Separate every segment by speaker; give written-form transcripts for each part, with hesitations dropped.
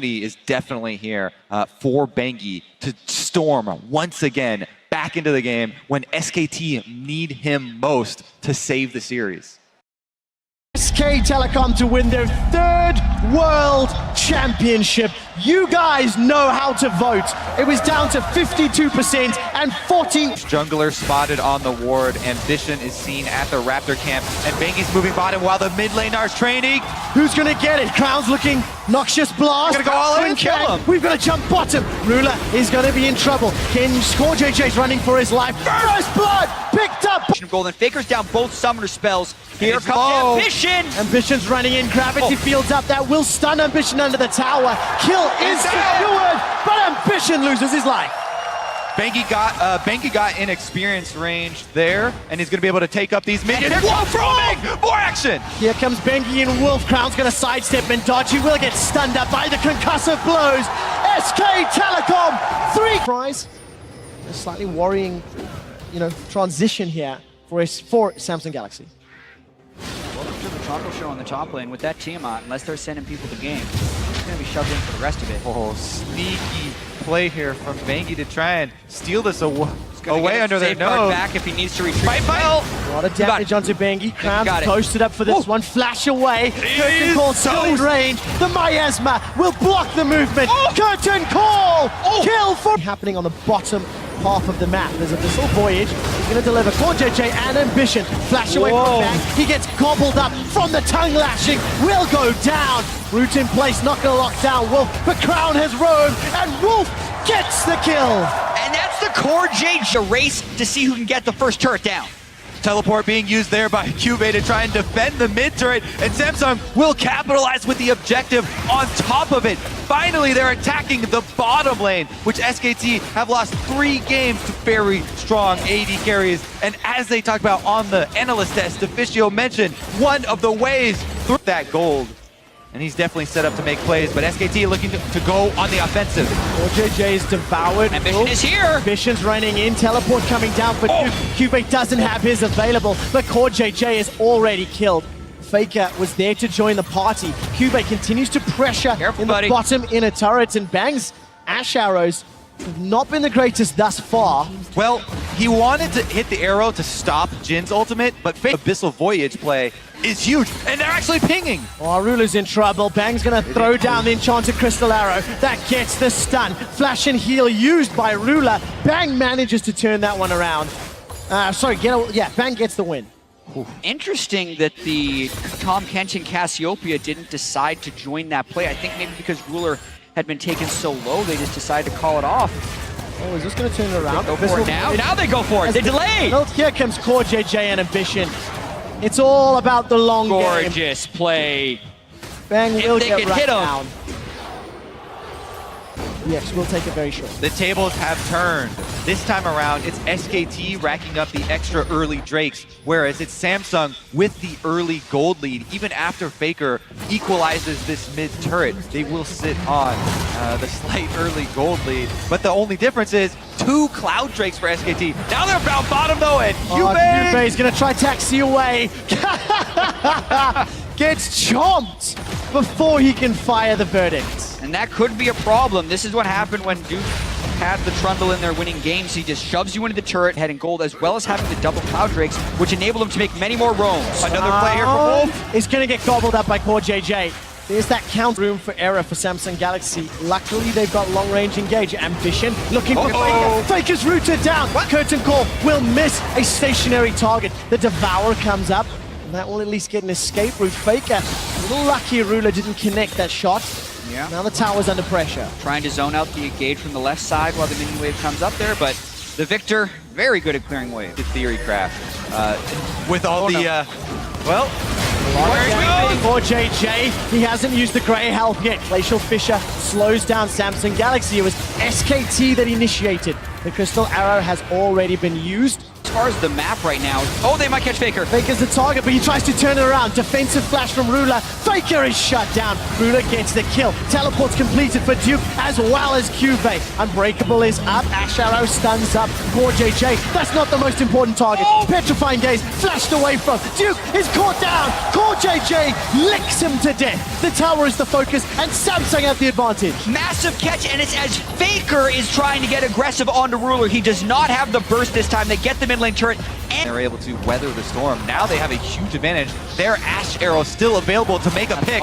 Speaker 1: opportunity is definitely here for Bengi to storm once again back into the game when SKT need him most to save the series.
Speaker 2: SK Telecom to win their third World Championship. You guys know how to vote. It was down to 52% and 40.
Speaker 1: Jungler spotted on the ward. Ambition is seen at the Raptor camp. And Bengi's moving bottom while the mid laner is training.
Speaker 2: Who's going to get it? Crown's looking. Noxious blast.
Speaker 1: Gonna go all in and kill him.
Speaker 2: We've got to jump bottom. Ruler is going to be in trouble. Can score? JJ's running for his life. First blood picked up.
Speaker 3: Golden Faker's down both summoner spells. Here comes Ambition.
Speaker 2: Ambition's running in. Gravity fields up. That will stun Ambition under the tower. Kill is secured, but Ambition loses his life.
Speaker 1: Bengi got in experience range there, and he's going to be able to take up these minions. Wolf roaming! More action!
Speaker 2: Here comes Bengi and Wolf. Crown's going to sidestep and dodge. He will get stunned up by the concussive blows. SK Telecom, 3 prize. A slightly worrying, transition here for Samsung Galaxy.
Speaker 3: Welcome to the Choco Show on the top lane with that Tiamat. Unless they're sending people to game, he's going to be shoved in for the rest of it.
Speaker 1: Oh, sneaky play here from Bengi to try and steal this away under their nose.
Speaker 3: Back if he needs to retreat.
Speaker 2: A lot of damage onto Bengi. Crown posted up for this one. Flash away. Curtain Call still in range. The Miasma will block the movement. Curtain Call! Kill for... Happening on the bottom half of the map. There's a Abyssal Voyage. He's going to deliver CoreJJ and Ambition. Flash away from Bang. He gets gobbled up from the tongue lashing. Will go down. Root in place, not going to lock down Wolf. But Crown has roamed, and Wolf gets the kill.
Speaker 3: And that's the CoreJJ race to see who can get the first turret down.
Speaker 1: Teleport being used there by Cube to try and defend the mid turret, and Samsung will capitalize with the objective on top of it. Finally, they're attacking the bottom lane, which SKT have lost 3 games to very strong AD carries. And as they talked about on the analyst test, Deficio mentioned one of the ways through that gold. And he's definitely set up to make plays, but SKT looking to go on the offensive.
Speaker 2: CoreJJ is devoured.
Speaker 3: Ambition is here.
Speaker 2: Ambition's running in. Teleport coming down for Cube doesn't have his available, but CoreJJ is already killed. Faker was there to join the party. Cube continues to pressure in the bottom inner turrets, and Bang's Ash Arrows have not been the greatest thus far.
Speaker 1: Well, he wanted to hit the arrow to stop Jin's ultimate, but Abyssal Voyage play is huge, and they're actually pinging.
Speaker 2: Oh, Ruler's in trouble. Bang's gonna throw down the Enchanted Crystal Arrow. That gets the stun. Flash and heal used by Ruler. Bang manages to turn that one around. Bang gets the win.
Speaker 3: Interesting that the Tom Kent and Cassiopeia didn't decide to join that play. I think maybe because Ruler had been taken so low, they just decided to call it off.
Speaker 2: Oh, is this going to turn it around?
Speaker 3: Go for it now. Now they go for it. They delay.
Speaker 2: Well, here comes CoreJJ and Ambition. It's all about the long game.
Speaker 3: Gorgeous play.
Speaker 2: Bang will get right
Speaker 3: hit him.
Speaker 2: down. Yes, we'll take it very short.
Speaker 1: The tables have turned. This time around, it's SKT racking up the extra early Drakes, whereas it's Samsung with the early gold lead. Even after Faker equalizes this mid turret, they will sit on the slight early gold lead. But the only difference is 2 Cloud Drakes for SKT. Now they're bound bottom though, and
Speaker 2: Cube is going to try taxi away. Gets chomped before he can fire the verdict.
Speaker 3: And that could be a problem. This is what happened when Duke had the Trundle in their winning games. He just shoves you into the turret, heading gold, as well as having the double Cloud Drakes, which enable him to make many more roams.
Speaker 1: Another play here for Wolf.
Speaker 2: Is going to get gobbled up by CoreJJ. There's that count room for error for Samsung Galaxy. Luckily, they've got long-range engage. Ambition looking for Faker. Faker's rooted down. Curtain Call will miss a stationary target. The Devourer comes up. That will at least get an escape route. Faker, a little lucky Ruler didn't connect that shot.
Speaker 3: Yeah.
Speaker 2: Now the tower's under pressure.
Speaker 3: Trying to zone out the engage from the left side while the minion wave comes up there, but the Victor, very good at clearing wave.
Speaker 1: The theory craft. With all well,
Speaker 2: CoreJJ, he hasn't used the Grey Help yet. Glacial Fissure slows down Samsung Galaxy. It was SKT that initiated. The Crystal Arrow has already been used.
Speaker 3: As far as the map right now, they might catch Faker.
Speaker 2: Faker's the target, but he tries to turn it around. Defensive flash from Ruler. Faker is shut down. Ruler gets the kill. Teleport's completed for Duke as well as Cube. Unbreakable is up. Ash Arrow stuns up CoreJJ. That's not the most important target. Petrifying Gaze flashed away from. Duke is caught down. CoreJJ JJ licks him to death. The tower is the focus, and Samsung have the advantage.
Speaker 3: Massive catch, and it's as Faker is trying to get aggressive onto Ruler. He does not have the burst this time. They get the mid lane turret, and
Speaker 1: they're able to weather the storm. Now they have a huge advantage. Their Ash Arrow still available to make a pick.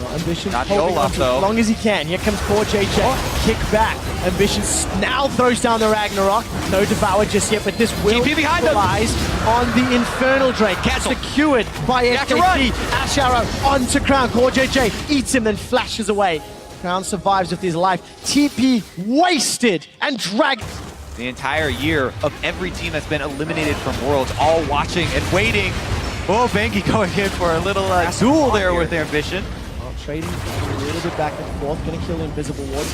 Speaker 2: Ambition
Speaker 1: not the
Speaker 2: holding
Speaker 1: Olaf,
Speaker 2: on to
Speaker 1: though.
Speaker 2: as long as he can. Here comes poor JJ. Kick back. Ambition now throws down the Ragnarok. No Devour just yet, but this will
Speaker 3: TP behind him.
Speaker 2: relies on the Infernal Drake.
Speaker 3: Cancel.
Speaker 2: Secured by SKT. Ash Arrow onto Crown. Core JJ eats him, then flashes away. Crown survives with his life. TP wasted and dragged.
Speaker 1: The entire year of every team that's been eliminated from Worlds, all watching and waiting. Oh, Bengi going in for a little duel there with Ambition.
Speaker 2: Trading a little bit back and forth. Gonna kill Invisible Ward.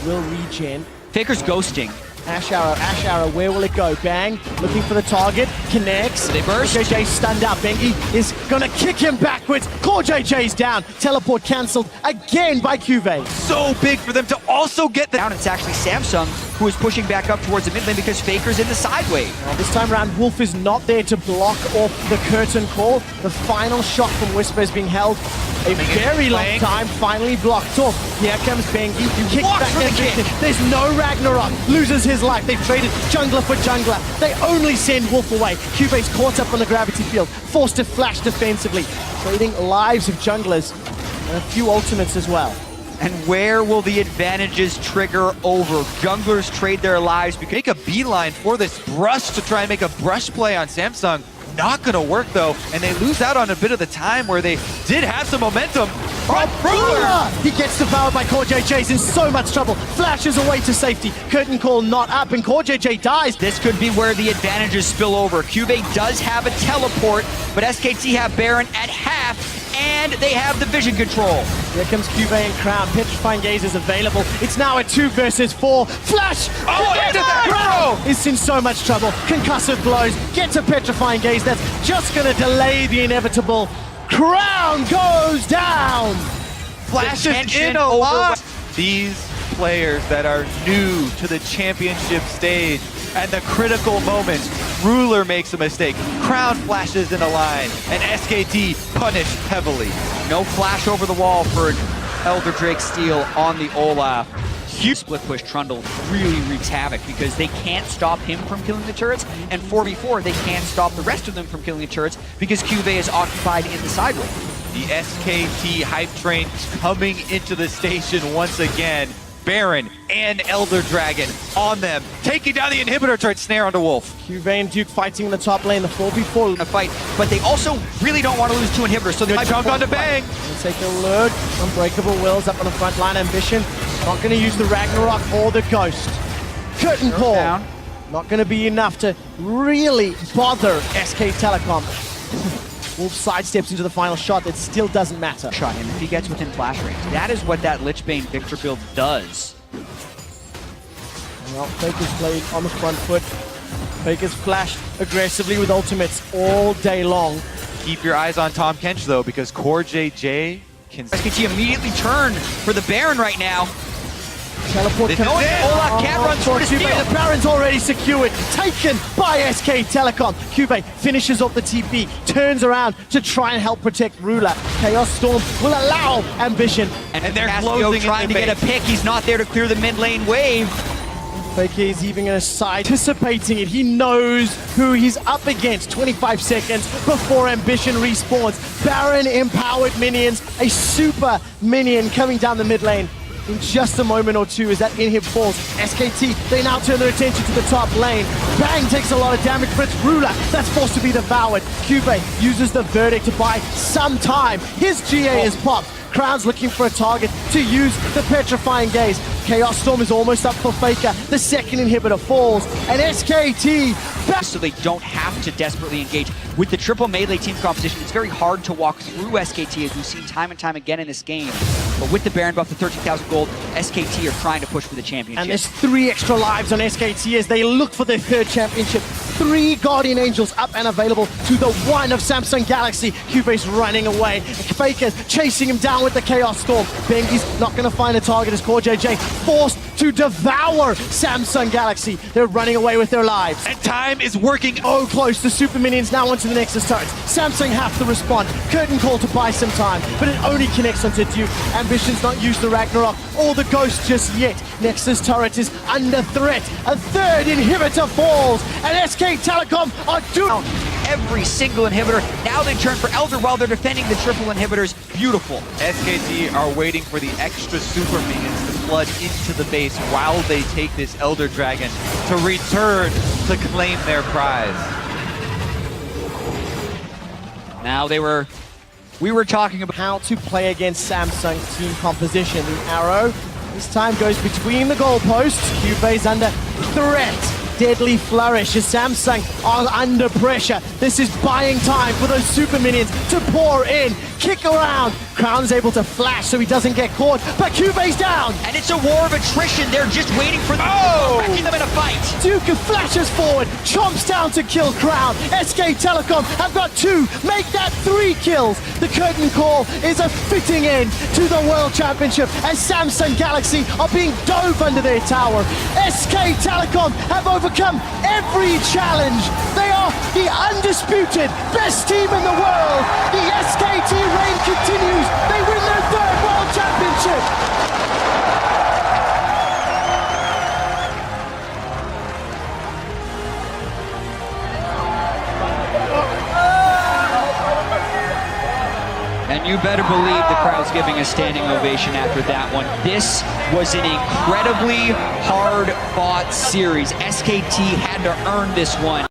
Speaker 2: Will regen.
Speaker 3: Faker's ghosting.
Speaker 2: Ash Arrow, where will it go? Bang, looking for the target, connects.
Speaker 3: They burst.
Speaker 2: JJ stunned out. Bengi is gonna kick him backwards. Core JJ's down. Teleport cancelled again by Cuvée.
Speaker 1: So big for them to also get the
Speaker 3: Down, it's actually Samsung who is pushing back up towards the mid lane because Faker's in the sideway.
Speaker 2: Well, this time around, Wolf is not there to block off the curtain call. The final shot from Whisper is being held a very long time, finally blocked off. Here comes Bengi. Kicks back
Speaker 3: for the kick.
Speaker 2: There's no Ragnarok. Loses his life. They've traded jungler for jungler. They only send Wolf away. Cubate's caught up on the gravity field, forced to flash defensively. Trading lives of junglers and a few ultimates as well.
Speaker 3: And where will the advantages trigger over? Junglers trade their lives because
Speaker 1: make a beeline for this brush to try and make a brush play on Samsung. Not gonna work though, and they lose out on a bit of the time where they did have some momentum.
Speaker 2: Ruler! He gets devoured by Core JJ's in so much trouble. Flashes away to safety. Curtain call not up, and Core JJ dies.
Speaker 3: This could be where the advantages spill over. Cuvée does have a teleport, but SKT have Baron at half, and they have the vision control.
Speaker 2: Here comes Cuvée and Crown. Petrifying Gaze is available. It's now a 2 versus 4. Flash!
Speaker 1: Oh, into the Crown!
Speaker 2: Is in so much trouble. Concussive blows. Gets a Petrifying Gaze. That's just going to delay the inevitable. Crown goes down!
Speaker 1: Flashes in a lot. These players that are new to the championship stage at the critical moments, Ruler makes a mistake, Crown flashes in a line, and SKT punished heavily.
Speaker 3: No flash over the wall for Elder Drake steal on the Olaf. Huge split push Trundle really wreaks havoc because they can't stop him from killing the turrets, and 4v4 they can't stop the rest of them from killing the turrets because Cuvée is occupied in the sideway.
Speaker 1: The SKT hype train coming into the station once again. Baron and Elder Dragon on them, taking down the inhibitor turret snare onto Wolf.
Speaker 2: Cuvée and Duke fighting in the top lane, the 4v4
Speaker 3: a fight, but they also really don't want to lose 2 inhibitors, so they might
Speaker 1: jump onto Bang.
Speaker 2: Let's take a look. Unbreakable Wills up on the front line. Ambition not going to use the Ragnarok or the Ghost. Curtain call.
Speaker 3: Down.
Speaker 2: Not going to be enough to really bother SK Telecom. Wolf sidesteps into the final shot. It still doesn't matter.
Speaker 3: Shot him if he gets within flash range. That is what that Lichbane Victor build does.
Speaker 2: Well, Faker's played on the front foot. Faker's flashed aggressively with ultimates all day long.
Speaker 1: Keep your eyes on Tom Kench though, because Core JJ can...
Speaker 3: SKT immediately turn for the Baron right now.
Speaker 2: Teleport
Speaker 3: Olaf can't run toward his steal.
Speaker 2: The Baron's already secured, taken by SK Telecom. Cuvée finishes off the TP, turns around to try and help protect Ruler. Chaos Storm will allow Ambition.
Speaker 3: And they're closing trying to get a pick. He's not there to clear the mid lane wave.
Speaker 2: Faker is even going to side, anticipating it. He knows who he's up against. 25 seconds before Ambition respawns. Baron empowered minions, a super minion coming down the mid lane. In just a moment or two as that inhib falls. SKT, they now turn their attention to the top lane. Bang takes a lot of damage, but it's Ruler that's forced to be devoured. Cuvée uses the Verdict to buy some time. His GA is popped. Crown's looking for a target to use the Petrifying Gaze. Chaos Storm is almost up for Faker. The second inhibitor falls, and SKT back.
Speaker 3: So they don't have to desperately engage. With the triple melee team composition, it's very hard to walk through SKT, as we've seen time and time again in this game. But with the Baron buff, the 13,000 gold, SKT are trying to push for the championship.
Speaker 2: And there's 3 extra lives on SKT as they look for their 3rd championship. 3 Guardian Angels up and available to the 1 of Samsung Galaxy. Cubate's running away. Faker's chasing him down with the Chaos Storm. Bengi's not going to find a target as Core JJ forced to devour Samsung Galaxy. They're running away with their lives.
Speaker 1: And time is working.
Speaker 2: Oh, close. The Super Minions now onto the Nexus turrets. Samsung have to respond. Curtain Call to buy some time, but it only connects onto Duke. Ambition's not used the Ragnarok or the Ghost just yet. Nexus turret is under threat. A third inhibitor falls, and SK Telecom are doomed.
Speaker 3: Every single inhibitor. Now they turn for Elder while they're defending the triple inhibitors. Beautiful.
Speaker 1: SKT are waiting for the extra super minions to flood into the base while they take this Elder Dragon to return to claim their prize.
Speaker 3: Now we were talking about
Speaker 2: how to play against Samsung's team composition. The arrow this time goes between the goalposts. Cube's under threat. Deadly flourish as Samsung are under pressure. This is buying time for those super minions to pour in. Kick around. Crown's able to flash so he doesn't get caught, but Cube's down.
Speaker 3: And it's a war of attrition. They're just waiting for them, wrecking them in a fight.
Speaker 2: Duke flashes forward, chomps down to kill Crown. SK Telecom have got 2, make that 3 kills. The curtain call is a fitting end to the World Championship as Samsung Galaxy are being dove under their tower. SK Telecom have overcome every challenge. They are the undisputed best team in the world. The SKT reign continues. They win their 3rd World Championship.
Speaker 3: And you better believe the crowd's giving a standing ovation after that one. This was an incredibly hard-fought series. SKT had to earn this one.